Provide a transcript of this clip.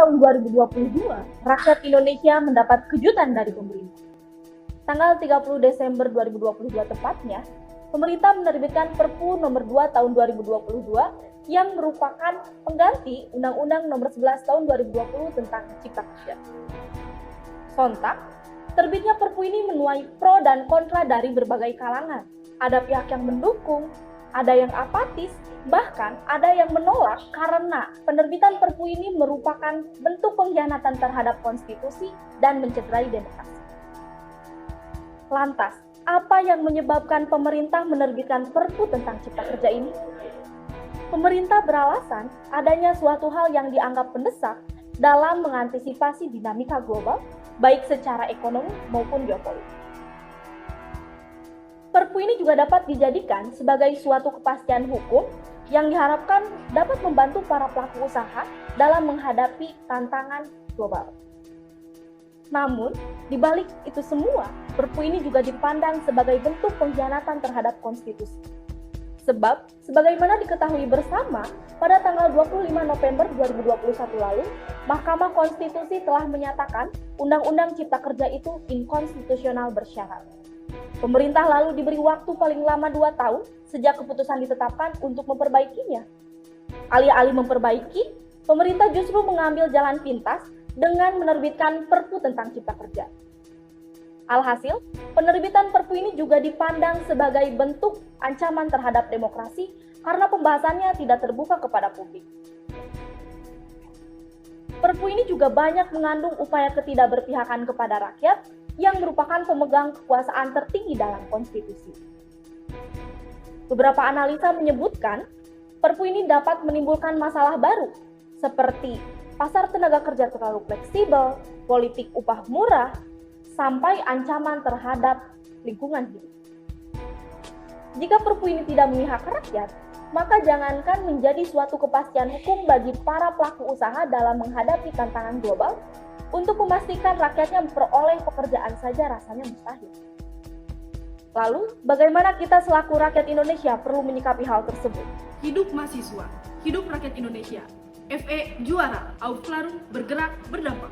tahun 2022, rakyat Indonesia mendapat kejutan dari pemerintah. Tanggal 30 Desember 2022 tepatnya, pemerintah menerbitkan Perpu nomor 2 tahun 2022 yang merupakan pengganti Undang-Undang nomor 11 tahun 2020 tentang Cipta Kerja. Sontak, terbitnya Perpu ini menuai pro dan kontra dari berbagai kalangan. Ada pihak yang mendukung, ada yang apatis, bahkan ada yang menolak karena penerbitan Perpu ini merupakan bentuk pengkhianatan terhadap konstitusi dan mencederai demokrasi. Lantas, apa yang menyebabkan pemerintah menerbitkan Perpu tentang Cipta Kerja ini? Pemerintah beralasan adanya suatu hal yang dianggap mendesak dalam mengantisipasi dinamika global, baik secara ekonomi maupun geopolitik. Perpu ini juga dapat dijadikan sebagai suatu kepastian hukum yang diharapkan dapat membantu para pelaku usaha dalam menghadapi tantangan global. Namun, di balik itu semua, Perpu ini juga dipandang sebagai bentuk pengkhianatan terhadap konstitusi. Sebab, sebagaimana diketahui bersama, pada tanggal 25 November 2021 lalu, Mahkamah Konstitusi telah menyatakan Undang-Undang Cipta Kerja itu inkonstitusional bersyarat. Pemerintah lalu diberi waktu paling lama 2 tahun sejak keputusan ditetapkan untuk memperbaikinya. Alih-alih memperbaiki, pemerintah justru mengambil jalan pintas dengan menerbitkan Perpu tentang Cipta Kerja. Alhasil, penerbitan Perpu ini juga dipandang sebagai bentuk ancaman terhadap demokrasi karena pembahasannya tidak terbuka kepada publik. Perpu ini juga banyak mengandung upaya ketidakberpihakan kepada rakyat yang merupakan pemegang kekuasaan tertinggi dalam konstitusi. Beberapa analisa menyebutkan, Perpu ini dapat menimbulkan masalah baru, seperti pasar tenaga kerja terlalu fleksibel, politik upah murah, sampai ancaman terhadap lingkungan hidup. Jika Perpu ini tidak memihak rakyat, maka jangankan menjadi suatu kepastian hukum bagi para pelaku usaha dalam menghadapi tantangan global, untuk memastikan rakyatnya memperoleh pekerjaan saja rasanya mustahil. Lalu, bagaimana kita selaku rakyat Indonesia perlu menyikapi hal tersebut? Hidup mahasiswa, hidup rakyat Indonesia. FE juara, Aufklärung bergerak berdampak.